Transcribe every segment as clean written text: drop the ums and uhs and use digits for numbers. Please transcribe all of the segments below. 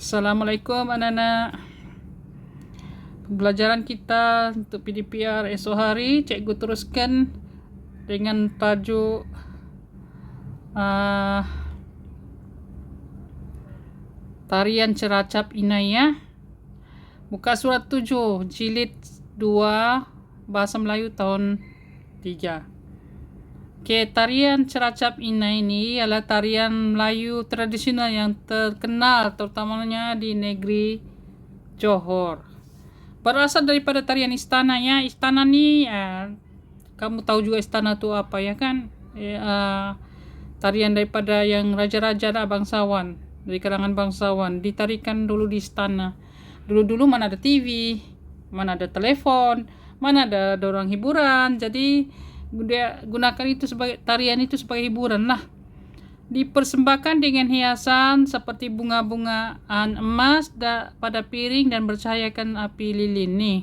Assalamualaikum anak-anak. Pembelajaran kita untuk PDPR esok hari, cikgu teruskan dengan tajuk Tarian Ceracap Inai ya. Muka surat 7, jilid 2, Bahasa Melayu tahun 3. Tarian Ceracap Inai ini adalah tarian Melayu tradisional yang terkenal terutamanya di negeri Johor. Berasal daripada tarian istana ya. Istana ni kamu tahu juga istana tu apa ya kan? Tarian daripada yang raja-raja lah, bangsawan, dari kalangan bangsawan, ditarikan dulu di istana. Dulu-dulu mana ada TV, mana ada telepon, mana ada dorang hiburan. Jadi dia gunakan itu sebagai tarian itu sebagai hiburan lah. Dipersembahkan dengan hiasan seperti bunga-bungaan emas pada piring dan bercahayakan api lilin nih.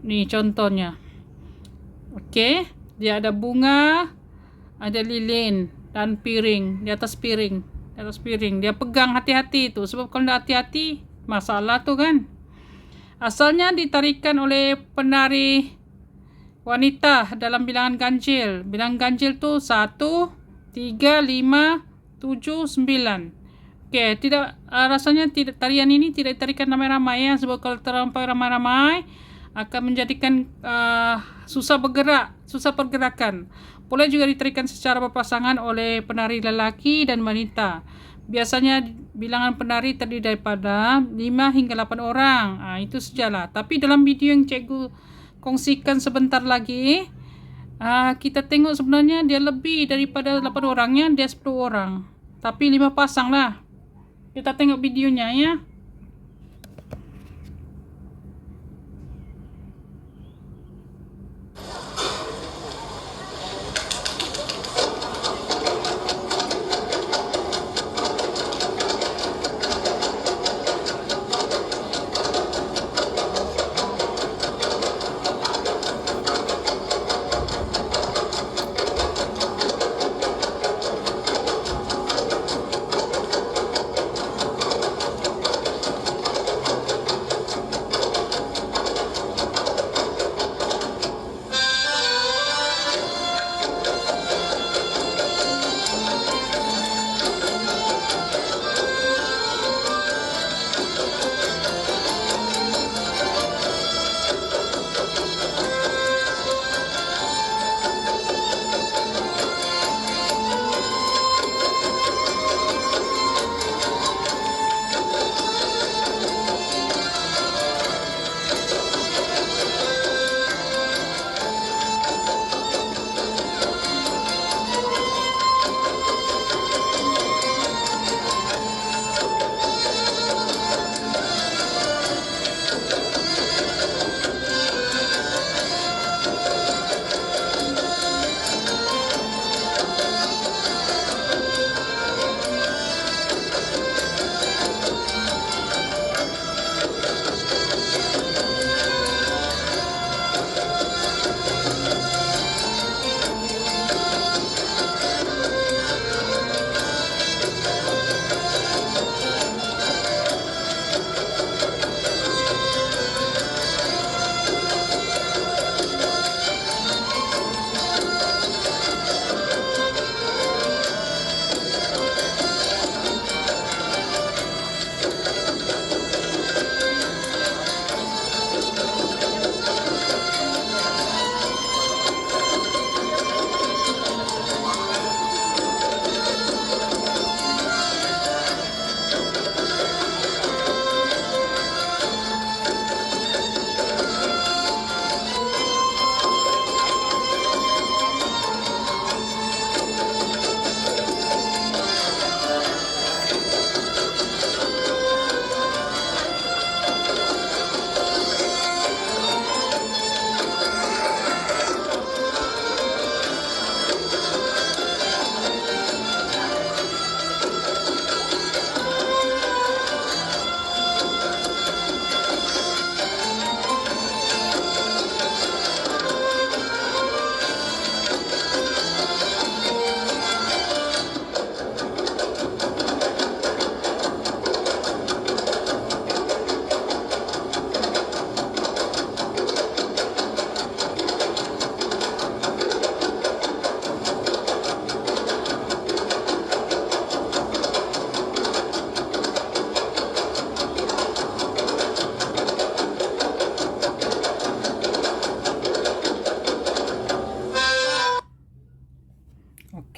Nih contohnya. Dia ada bunga, ada lilin dan piring di atas piring. Dia pegang hati-hati itu, sebab kalau tidak hati-hati masalah tuh kan. Asalnya ditarikan oleh penari wanita dalam bilangan ganjil. Bilangan ganjil tuh 1, 3, 5, 7, 9. Rasanya tarian ini tidak ditarikan ramai-ramai ya, sebab kalau terlampau ramai-ramai akan menjadikan susah pergerakan. Boleh juga ditarikan secara berpasangan oleh penari lelaki dan wanita. Biasanya bilangan penari terdiri daripada 5 hingga 8 orang. Itu sajalah. Tapi dalam video yang cikgu kongsikan sebentar lagi, kita tengok sebenarnya dia lebih daripada 8 orangnya, dia 10 orang. Tapi 5 pasang lah. Kita tengok videonya ya.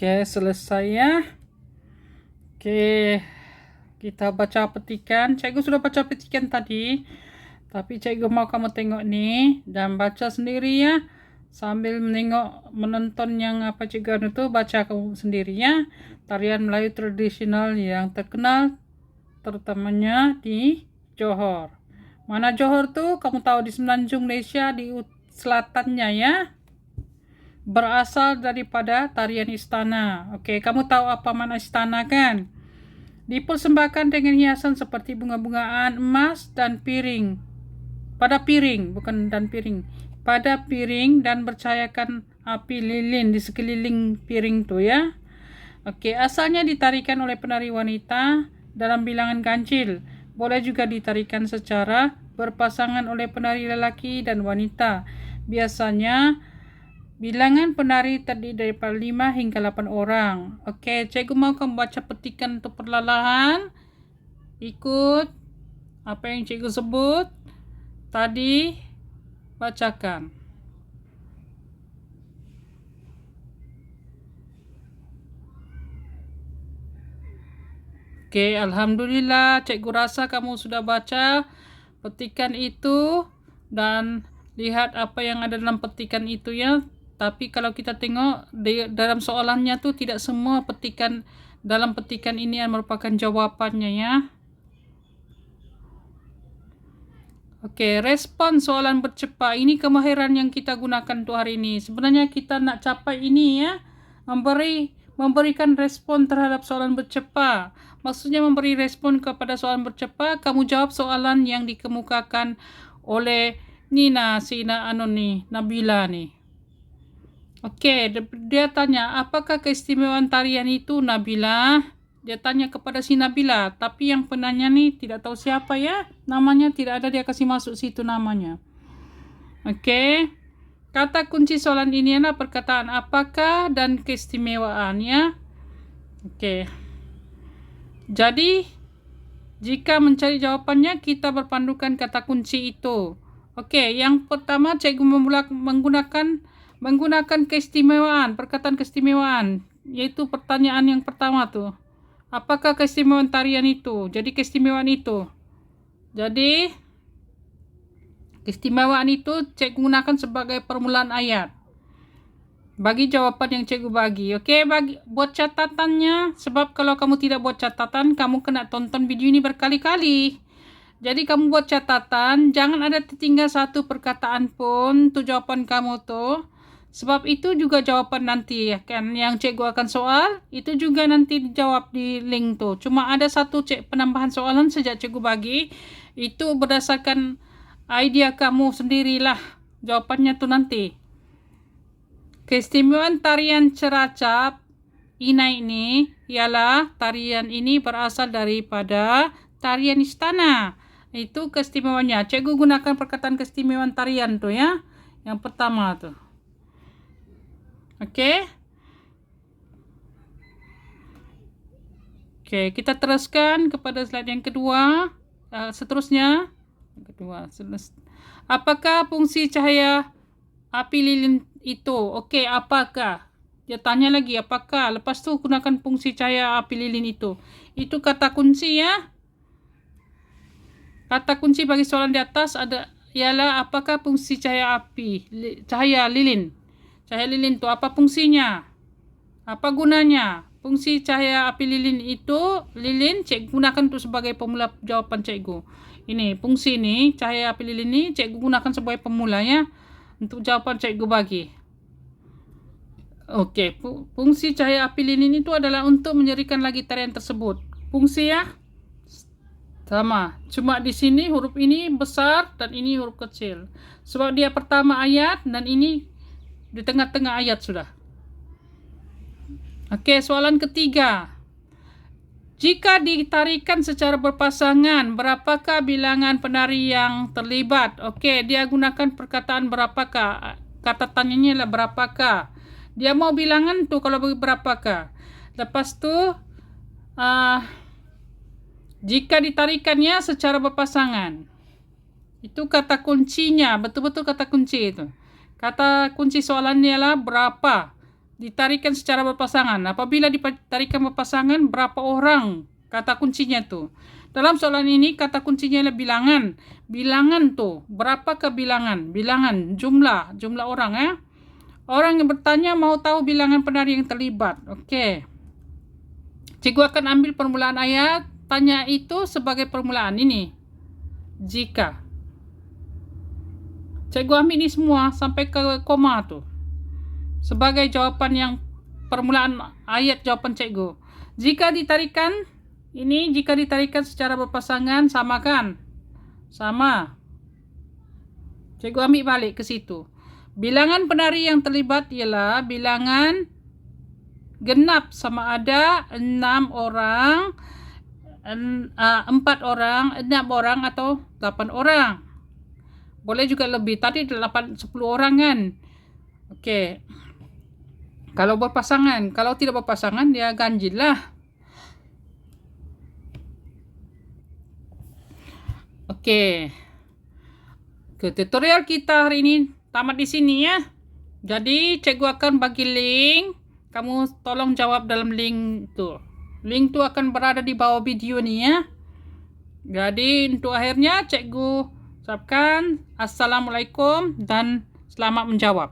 Oke, selesai ya. Oke, kita baca petikan. Cikgu sudah baca petikan tadi, tapi cikgu mau kamu tengok nih dan baca sendiri ya. Sambil menonton yang apa cikgu itu, baca kamu sendiri ya. Tarian Melayu tradisional yang terkenal terutamanya di Johor. Mana Johor tuh? Kamu tahu di semenanjung Malaysia di selatannya ya. Berasal daripada tarian istana. Oke, kamu tahu apa makna istana kan? Dipersembahkan dengan hiasan seperti bunga-bungaan, emas, dan piring. Pada piring, bukan dan piring. Pada piring dan bercahayakan api lilin di sekeliling piring tuh ya. Oke, asalnya ditarikan oleh penari wanita dalam bilangan kancil. Boleh juga ditarikan secara berpasangan oleh penari lelaki dan wanita. Biasanya bilangan penari terdiri daripada 5 hingga 8 orang. Oke, cikgu mau kamu baca petikan untuk perlahan. Ikut apa yang cikgu sebut tadi, bacakan. Oke, alhamdulillah cikgu rasa kamu sudah baca petikan itu dan lihat apa yang ada dalam petikan itu ya. Tapi kalau kita tengok dalam soalannya tuh tidak semua petikan dalam petikan ini yang merupakan jawabannya ya. Oke, respon soalan bercepat. Ini kemahiran yang kita gunakan untuk hari ini. Sebenarnya kita nak capai ini ya, memberikan respon terhadap soalan bercepat. Maksudnya memberi respon kepada soalan bercepat, kamu jawab soalan yang dikemukakan oleh Nabila nih. Oke, dia tanya, apakah keistimewaan tarian itu, Nabila? Dia tanya kepada si Nabila, tapi yang penanya nih tidak tahu siapa ya. Namanya tidak ada, dia kasih masuk situ namanya. Oke. Kata kunci soalan ini adalah perkataan apakah dan keistimewaannya. Oke. Jadi, jika mencari jawabannya, kita berpandukan kata kunci itu. Oke, yang pertama cikgu menggunakan keistimewaan, perkataan keistimewaan, yaitu pertanyaan yang pertama tuh. Apakah keistimewaan tarian itu? Jadi keistimewaan itu. Jadi keistimewaan itu cikgu gunakan sebagai permulaan ayat. Bagi jawaban yang cikgu bagi. Oke, buat catatannya, sebab kalau kamu tidak buat catatan, kamu kena tonton video ini berkali-kali. Jadi kamu buat catatan, jangan ada tertinggal satu perkataan pun untuk jawaban kamu tuh. Sebab itu juga jawaban nanti ya kan, yang cikgu akan soal itu juga nanti dijawab di link tuh. Cuma ada satu penambahan soalan sejak cikgu bagi, itu berdasarkan idea kamu sendirilah jawabannya tuh nanti. Keistimewaan tarian Ceracap Inai ini ialah tarian ini berasal daripada tarian istana. Itu keistimewaannya. Cikgu gunakan perkataan keistimewaan tarian tuh ya. Yang pertama tuh. Oke. Oke, kita teruskan kepada slide yang kedua. Seterusnya. Yang kedua. Apakah fungsi cahaya api lilin itu? Oke, apakah? Dia tanya lagi, apakah? Lepas tu gunakan fungsi cahaya api lilin itu. Itu kata kunci ya. Kata kunci bagi soalan di atas ialah apakah fungsi cahaya lilin? Cahaya lilin itu apa fungsinya? Apa gunanya? Fungsi cahaya api lilin itu, cikgu gunakan untuk sebagai pemula jawaban cikgu. Ini fungsi ini, cahaya api lilin ini cikgu gunakan sebagai pemula ya. Untuk jawaban cikgu bagi. Oke, fungsi cahaya api lilin itu adalah untuk menyerikan lagi tarian tersebut. Fungsi ya sama, cuma di sini huruf ini besar dan ini huruf kecil. Sebab dia pertama ayat dan ini di tengah-tengah ayat sudah. Oke, soalan ketiga. Jika ditarikan secara berpasangan, berapakah bilangan penari yang terlibat? Oke, dia gunakan perkataan berapakah. Kata tanyanya adalah berapakah. Dia mau bilangan tuh kalau berapakah. Lepas tuh jika ditarikannya secara berpasangan. Itu kata kuncinya, betul-betul kata kunci itu. Kata kunci soalannya adalah berapa. ditarikan secara berpasangan. Apabila ditarikan berpasangan, berapa orang? Kata kuncinya tuh. Dalam soalan ini kata kuncinya adalah bilangan. Bilangan tuh, berapa ke bilangan? Bilangan, jumlah orang ya. Orang yang bertanya mau tahu bilangan penari yang terlibat. Oke. Cikgu akan ambil permulaan ayat, tanya itu sebagai permulaan ini. Jika. Cikgu ambil ini semua sampai ke koma tuh. Sebagai jawaban yang permulaan ayat jawaban cikgu. Jika ditarikan secara berpasangan, samakan. Sama. Cikgu ambil balik ke situ. Bilangan penari yang terlibat ialah bilangan genap sama ada 6 orang, 4 orang, 6 orang atau 8 orang. Boleh juga lebih. Tadi 10 orang kan. Oke. Kalau berpasangan, kalau tidak berpasangan dia ganjil lah. Oke. Tutorial kita hari ini tamat di sini ya. Jadi cikgu akan bagi link. Kamu tolong jawab dalam link tuh. Link tuh akan berada di bawah video nih ya. Jadi untuk akhirnya cikgu ucapkan assalamualaikum dan selamat menjawab.